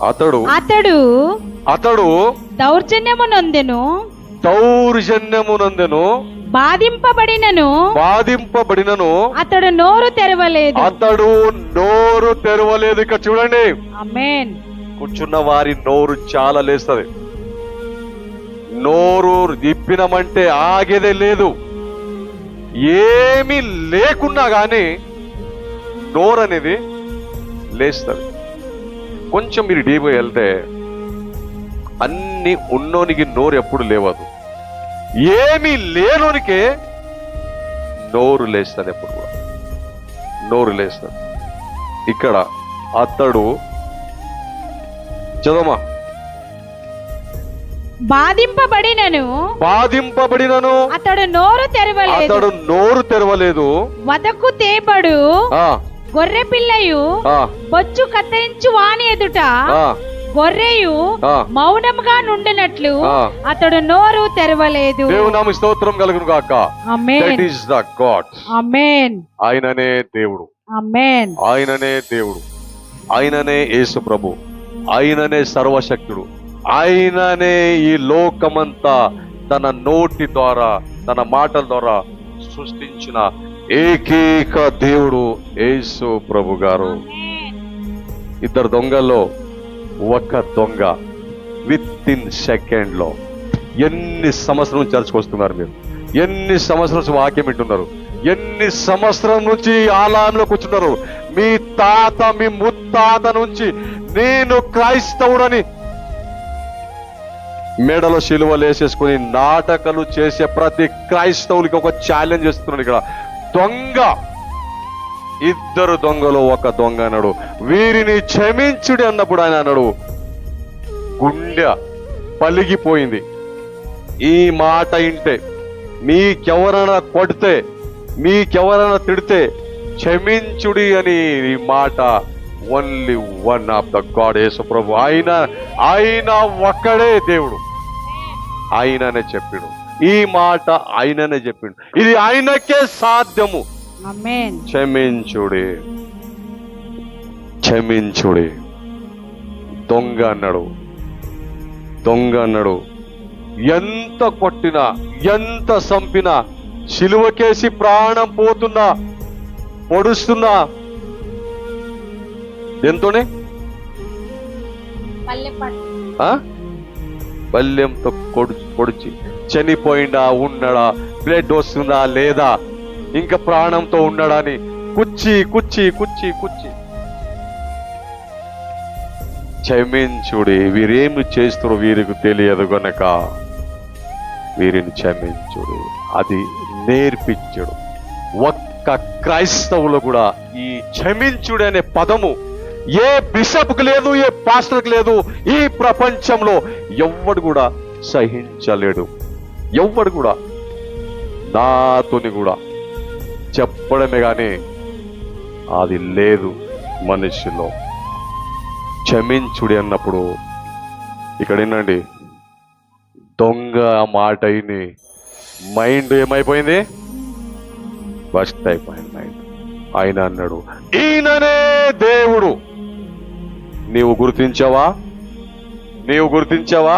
అతడు అతడు అతడు దౌర్జన్యమునందెను బాధింపబడినను అతడు నోరు తెరవలేదు. ఇక్కడ చూడండి, ఆమేన్. కూర్చున్న వారి నోరు చాలా లేస్తది. నోరు ఇప్పినమంటే ఆగేదే లేదు. ఏమీ లేకున్నా గాని నోరు అనేది లేస్తది. కొంచెం మీరు డీప్ వెళ్తే అన్ని ఉన్నోనికి నోరు ఎప్పుడు లేవదు. ఏమీ లేనోనికే నోరు లేస్తుంది. ఎప్పుడు కూడా నోరు లేస్తుంది. ఇక్కడ అతడు చదవమా. బాధింపబడినను అతడు నోరు తెరవలేదు. వదకు తేబడు గొర్రె పిల్లయు బొచ్చు కత్తిరించు వాని ఎదుట గొర్రెయు మౌనముగా నుండినట్లు అతడు నోరు తెరవలేదు. దేవుని స్తోత్రం కలుగును గాక. Amen. That is the God. Amen. ఆయననే దేవుడు. ఆమేన్. ఆయననే దేవుడు. ఆయననే యేసు ప్రభు. ఆయననే సర్వశక్తుడు. ఆయననే ఈ లోకమంతా తన నోటి ద్వారా, తన మాటల ద్వారా సృష్టించిన ఏకైక దేవుడు యేసు ప్రభు గారు. ఇద్దరు దొంగల్లో ఒక దొంగ విత్ ఇన్ సెకండ్ లో ఎన్ని సంవత్సరం చర్చకు వస్తున్నారు మీరు? ఎన్ని సంవత్సరం నుంచి వాక్యం వింటున్నారు? ఎన్ని సంవత్సరం నుంచి ఆలయంలో కూర్చున్నారు? మీ తాత, మీ ముత్తాత నుంచి నేను క్రైస్తవుడని మెడలో శిలువలు వేసేసుకుని నాటకాలు చేసే ప్రతి క్రైస్తవులకి ఒక ఛాలెంజ్ చేస్తున్నాడు. ఇక్కడ దొంగ, ఇద్దరు దొంగలు ఒక దొంగ అన్నాడు, వీరిని క్షమించుడి అన్నప్పుడు ఆయన అన్నాడు, గుండె పలిగిపోయింది. ఈ మాట ఇంటే మీకెవరైనా కొడితే, మీకెవరైనా తిడితే క్షమించుడి అని ఈ మాట only one of the God Yesu ప్రభు. ఆయన ఒక్కడే దేవుడు. ఆయననే చెప్పాడు ఈ మాట. ఆయననే చెప్పాడు, ఇది ఆయనకే సాధ్యము. ఆమేన్. క్షమించుడి, క్షమించుడి. దొంగ అన్నాడు, దొంగ అన్నాడు. ఎంత కొట్టినా, ఎంత చంపినా, సిలువకేసి ప్రాణం పోతున్నా, పొడుస్తున్నా, ఎంతోనే బల్యంతో పొడిచి చనిపోయిందా, ఉన్నాడా, బ్లడ్ వస్తుందా లేదా, ఇంకా ప్రాణంతో ఉన్నాడా అని కుచ్చి కుచ్చి కుచ్చి కుచ్చి క్షమించుడి, వీరేమి చేస్తారో వీరికి తెలియదు గనక వీరిని క్షమించుడి. అది నేర్పించడు. ఒక్క క్రైస్తవులు కూడా ఈ క్షమించుడు అనే పదము ఏ బిషప్కి లేదు, ఏ పాస్టర్కి లేదు. ఈ ప్రపంచంలో ఎవ్వడు కూడా సహించలేడు. ఎవ్వడు కూడా. నాతోని కూడా చెప్పడమే కానీ అది లేదు మనిషిలో. క్షమించుడి అన్నప్పుడు ఇక్కడ ఏంటండి, దొంగ మాట అయిని మైండ్ ఏమైపోయింది? బస్ట్ అయిపోయింది మైండ్. ఆయన అన్నాడు, ఈయననే దేవుడు. నీవు గుర్తించావా? నీవు గుర్తించావా?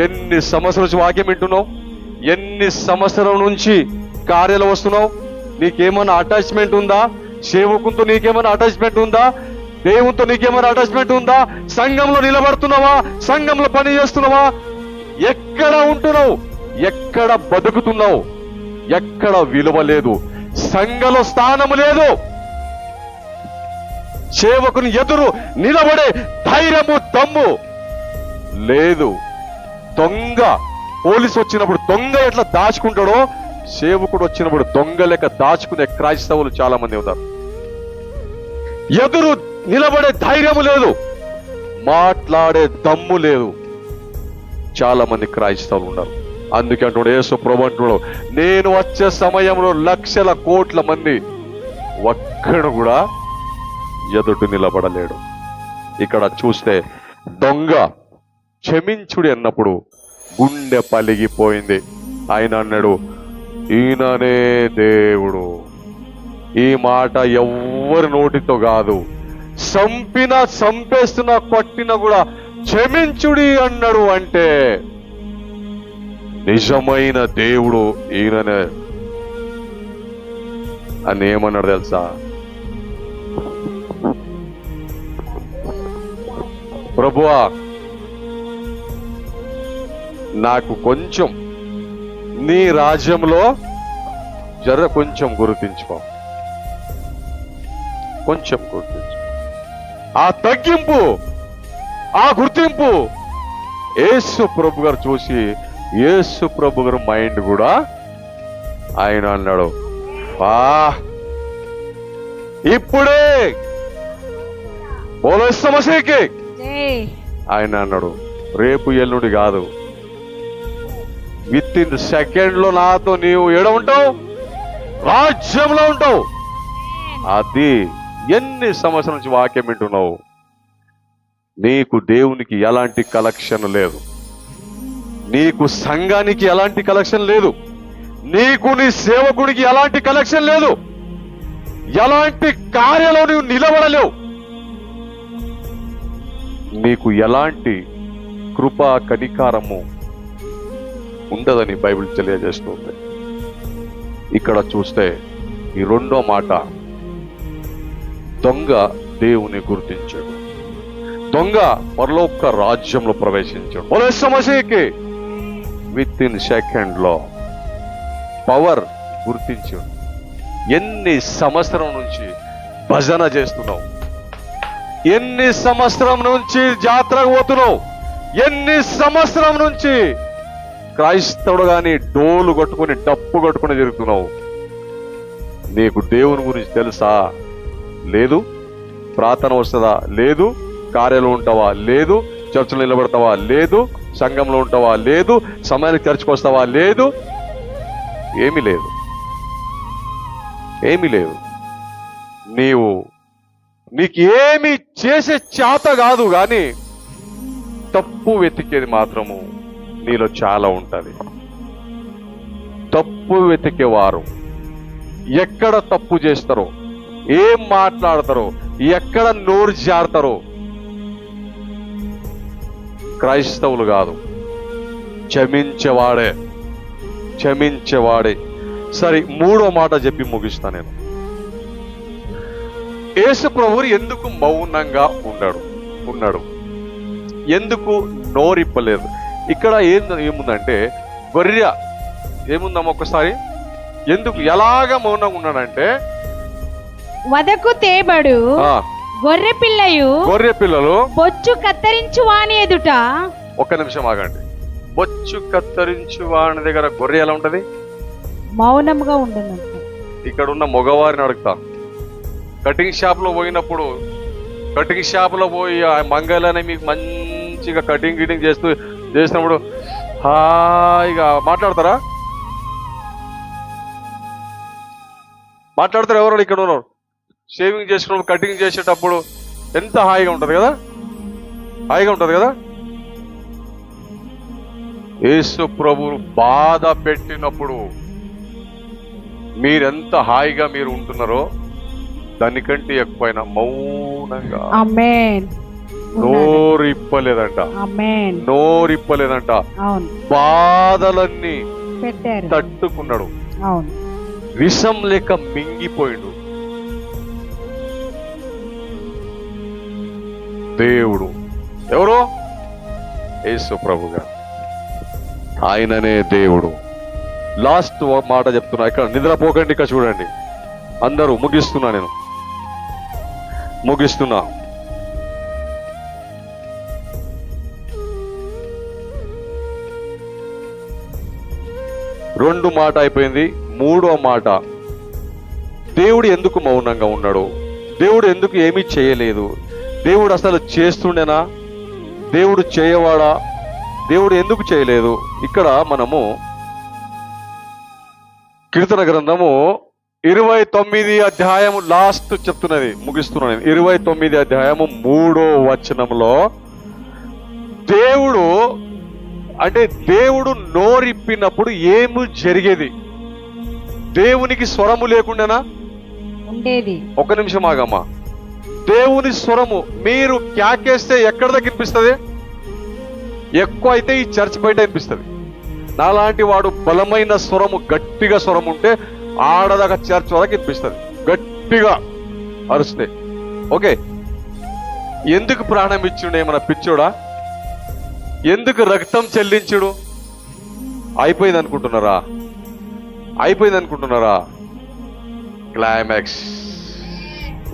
ఎన్ని సంవత్సరాల నుంచి వాక్యం వింటున్నావు? ఎన్ని సంవత్సరం నుంచి కార్యాలు వస్తున్నావు? నీకేమైనా అటాచ్మెంట్ ఉందా? సేవకునితో నీకేమైనా అటాచ్మెంట్ ఉందా? దేవునితో నీకేమైనా అటాచ్మెంట్ ఉందా? సంఘంలో నిలబడుతున్నావా? సంఘంలో పని చేస్తున్నావా? ఎక్కడ ఉంటున్నావు? ఎక్కడ బతుకుతున్నావు? ఎక్కడ విలువ లేదు. సంఘంలో స్థానము లేదు. సేవకుని ఎదురు నిలబడే ధైర్యము, దమ్ము లేదు. దొంగ పోలీసు వచ్చినప్పుడు దొంగ ఎట్లా దాచుకుంటాడో, సేవకుడు వచ్చినప్పుడు దొంగ లెక్క దాచుకునే క్రైస్తవులు చాలా మంది ఉన్నారు. ఎదురు నిలబడే ధైర్యము లేదు, మాట్లాడే దమ్ము లేదు. చాలా మంది క్రైస్తవులు ఉన్నారు. అందుకే అంటున్నాడు యేసు ప్రభువు అంటున్నాడు, నేను వచ్చే సమయంలో లక్షల కోట్ల మంది ఒక్కడు కూడా ఎదుటి నిలబడలేడు. ఇక్కడ చూస్తే దొంగ క్షమించుడి అన్నప్పుడు గుండె పలిగిపోయింది. ఆయన అన్నాడు, ఈయననే దేవుడు. ఈ మాట ఎవ్వరి నోటితో కాదు, చంపేస్తున్నా కొట్టినా కూడా క్షమించుడి అన్నాడు. అంటే నిజమైన దేవుడు ఈయననే అని ఏమన్నాడు తెలుసా? ప్రభువా, నాకు కొంచెం నీ రాజ్యంలో కొంచెం గుర్తించుకో, కొంచెం గుర్తించు. ఆ తగ్గింపు, ఆ గుర్తింపు యేసు ప్రభు గారు చూసి, యేసు ప్రభు గారు మైండ్ కూడా ఆయన అన్నాడు, ఇప్పుడే బోలో సమస్యకి ఆయన అన్నాడు, రేపు ఎల్లుండి కాదు, విత్ ఇన్ సెకండ్ లో నాతో నీవు ఏడ ఉంటావు? రాజ్యంలో ఉంటావు. అది ఎన్ని సంవత్సరాల నుంచి వాక్యం వింటున్నావు? నీకు దేవునికి ఎలాంటి కలెక్షన్ లేదు, నీకు సంఘానికి ఎలాంటి కలెక్షన్ లేదు, నీకు నీ సేవకుడికి ఎలాంటి కలెక్షన్ లేదు, ఎలాంటి కార్యాలు నువ్వు నిలబడలేవు, నీకు ఎలాంటి కృపా కనికారము ఉండదని బైబిల్ తెలియజేస్తుంది. ఇక్కడ చూస్తే ఈ రెండో మాట, దొంగ దేవుని గుర్తించాడు, దొంగ పరలోక రాజ్యంలో ప్రవేశించాడు. సమస్యకి విత్ ఇన్ సెకండ్ లో పవర్ గుర్తించాడు. ఎన్ని సంవత్సరం నుంచి భజన చేస్తున్నావు, ఎన్ని సంవత్సరం నుంచి జాతరకు పోతున్నావు, ఎన్ని సంవత్సరం నుంచి క్రైస్తవుడు గాని డోలు కొట్టుకుని డప్పు కొట్టుకుని తిరుగుతున్నావు. నీకు దేవుని గురించి తెలుసా? లేదు. ప్రార్థన వస్తుందా? లేదు. కార్యాలు ఉంటావా? లేదు. చర్చలు నిలబడతావా? లేదు. సంఘంలో ఉంటావా? లేదు. సమయానికి చర్చకు వస్తావా? లేదు. ఏమీ లేదు, ఏమీ లేదు. నీకు ఏమి చేసే చేత కాదు, కానీ తప్పు వెతికేది మాత్రము నీలో చాలా ఉంటది. తప్పు వెతికేవారు ఎక్కడ తప్పు చేస్తారో, ఏం మాట్లాడతారో, ఎక్కడ నోరు జారుతారో క్రైస్తవులు కాదు, క్షమించేవాడే. సరే, మూడో మాట చెప్పి ముగిస్తా నేను. యేసు ప్రభువు ఎందుకు మౌనంగా ఉన్నాడు? ఎందుకు నోరిప్పలేదు? ఇక్కడ ఏముందంటే, గొర్రె ఏముందమ్మా ఒకసారి, ఎందుకు ఎలాగ మౌనంగా ఉన్నాడంటే, వదకు తేబడు గొర్రె పిల్లలు బొచ్చు కత్తిరించు వాని ఎదుట. ఒక్క నిమిషం ఆగండి. బొచ్చు కత్తిరించు వాని దగ్గర గొర్రె ఎలా ఉంటది? మౌనంగా ఉండను. ఇక్కడ ఉన్న మగవారిని అడుగుతా, కటింగ్ షాప్ లో పోయినప్పుడు, కటింగ్ షాప్ లో పోయి ఆ మంగళని మీకు మంచిగా కటింగ్ చేసినప్పుడు హాయిగా మాట్లాడతారా? ఎవరు ఇక్కడ ఉన్నారు? షేవింగ్ చేసుకున్నప్పుడు, కటింగ్ చేసేటప్పుడు ఎంత హాయిగా ఉంటది కదా? యేసు ప్రభువు బాధ పెట్టినప్పుడు మీరెంత హాయిగా మీరు ఉంటున్నారో దానికంటే ఎక్కువైనా మౌనంగా, నోరిప్పలేదంట. బాధలన్నీ తట్టుకున్నాడు, విషం లేక మింగిపోయిండు. దేవుడు ఎవరు? యేసు ప్రభుగా, ఆయననే దేవుడు. లాస్ట్ మాట చెప్తున్నా, ఇక్కడ నిద్రపోకండి. ఇక్కడ చూడండి అందరూ, ముగిస్తున్నా. రెండు మాట అయిపోయింది. మూడో మాట, దేవుడు ఎందుకు మౌనంగా ఉన్నాడు? దేవుడు ఎందుకు ఏమీ చేయలేదు? దేవుడు అసలు చేస్తుండేనా? దేవుడు చేయవాడా? దేవుడు ఎందుకు చేయలేదు? ఇక్కడ మనము కీర్తన గ్రంథము 29 అధ్యాయము లాస్ట్ చెప్తున్నది, ముగిస్తున్నాను నేను. 29 అధ్యాయము 3వ వచనంలో దేవుడు నోరిప్పినప్పుడు ఏమి జరిగేది? దేవునికి స్వరము లేకుండానా ఉండేది? ఒక నిమిషం ఆగమ్మా. దేవుని స్వరము మీరు క్యాకేస్తే ఎక్కడ దాకా వినిపిస్తుంది? ఎక్కువ అయితే ఈ చర్చ్ బయట వినిపిస్తుంది. నాలాంటి వాడు బలమైన స్వరము, గట్టిగా స్వరం ఉంటే ఆడదాకా చర్చ్ వరకు వినిపిస్తుంది, గట్టిగా అరుస్తే. ఓకే, ఎందుకు ప్రాణం ఇచ్చుడు? ఏమన్నా పిచ్చోడా? ఎందుకు రక్తం చెల్లించుడు? అయిపోయింది అనుకుంటున్నారా? అయిపోయింది అనుకుంటున్నారా? క్లైమాక్స్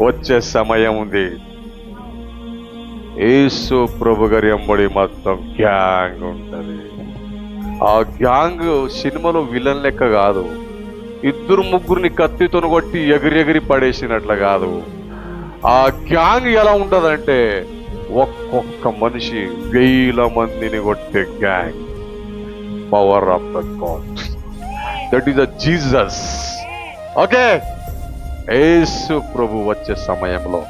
వచ్చే సమయం ఉంది. యేసు ప్రభు గారి ఎంబడి మొత్తం గ్యాంగ్ ఉంటది. ఆ గ్యాంగ్ సినిమాలో విలన్ లెక్క కాదు, ఇద్దరు ముగ్గురిని కత్తితో కొట్టి ఎగిరి పడేసినట్లు కాదు. ఆ గ్యాంగ్ ఎలా ఉంటదంటే ఒక్కొక్క మనిషి 1000 మందిని కొట్టే gang. Power of the God, that is the Jesus. Okay, Yesu ప్రభు వచ్చే సమయంలో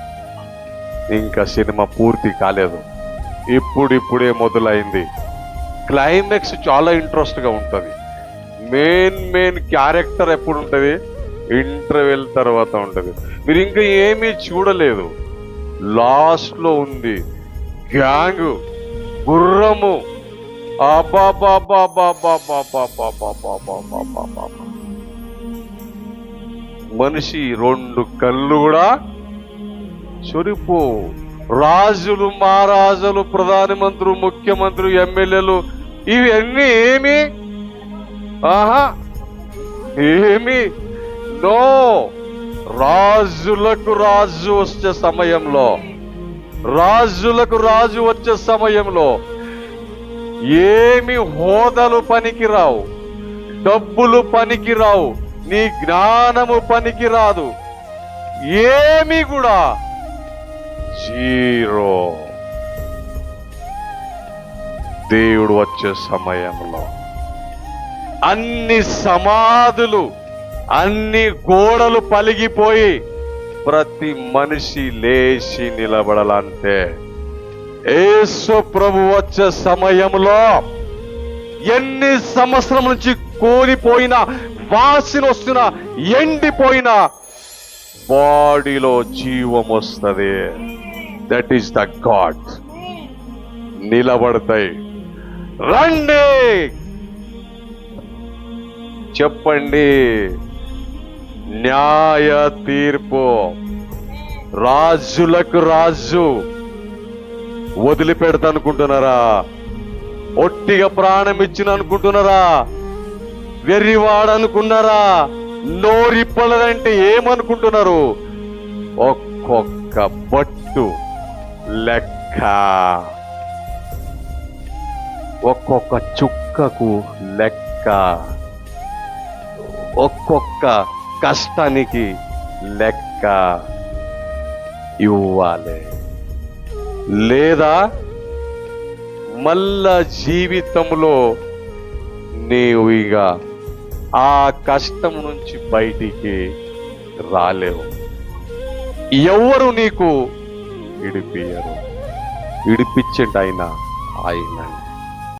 ఇంకా సినిమా పూర్తి కాలేదు, ఇప్పుడిప్పుడే మొదలైంది. క్లైమాక్స్ చాలా ఇంట్రెస్ట్ గా ఉంటది. మెయిన్ క్యారెక్టర్ ఎప్పుడు ఉంటది? ఇంటర్వెల్ తర్వాత ఉంటది. మీరు ఇంకా ఏమీ చూడలేదు, లాస్ట్ లో ఉంది గ్యాంగ్, గుర్రము. మనిషి 2 కళ్ళు కూడా చొరిపో. రాజులు, మహారాజులు, ప్రధానమంత్రులు, ముఖ్యమంత్రులు, ఎమ్మెల్యేలు, ఇవన్నీ ఏమి ఏమి నో. రాజులకు రాజు వచ్చే సమయంలో, రాజులకు రాజు వచ్చే సమయంలో ఏమి హోదాలు పనికిరావు, డబ్బులు పనికిరావు, నీ జ్ఞానము పనికిరాదు, ఏమి కూడా జీరో. దేవుడు వచ్చే సమయంలో అన్ని సమాధులు, అన్ని గోడలు పలిగిపోయి ప్రతి మనిషి లేచి నిలబడాలంటే యేసు ప్రభు వచ్చే సమయంలో ఎన్ని సంవత్సరం నుంచి కోల్పోయిన, వాసన వస్తున్న, ఎండిపోయిన బాడీలో జీవం వస్తుంది. That is the God. నిలబడతాయి. రండి, చెప్పండి. న్యాయ తీర్పు. రాజులకు రాజు వదిలిపెడతా అనుకుంటున్నారా? ఒట్టిగా ప్రాణం ఇచ్చిన అనుకుంటున్నారా? వెర్రివాడనుకున్నారా? నోరిప్పలదంటే ఏమనుకుంటున్నారు? ఒక్కొక్క బట్టు లెక్క, ఒక్కొక్క చుక్కకు లెక్క, ఒక్కొక్క కష్టానికి లెక్క ఇవ్వాలి. లేదా మళ్ళా జీవితంలో నీవు ఇక ఆ కష్టం నుంచి బయటికి రాలేవు. ఎవరు నీకు ఇడిపియరు. ఇడిపించండి ఆయన.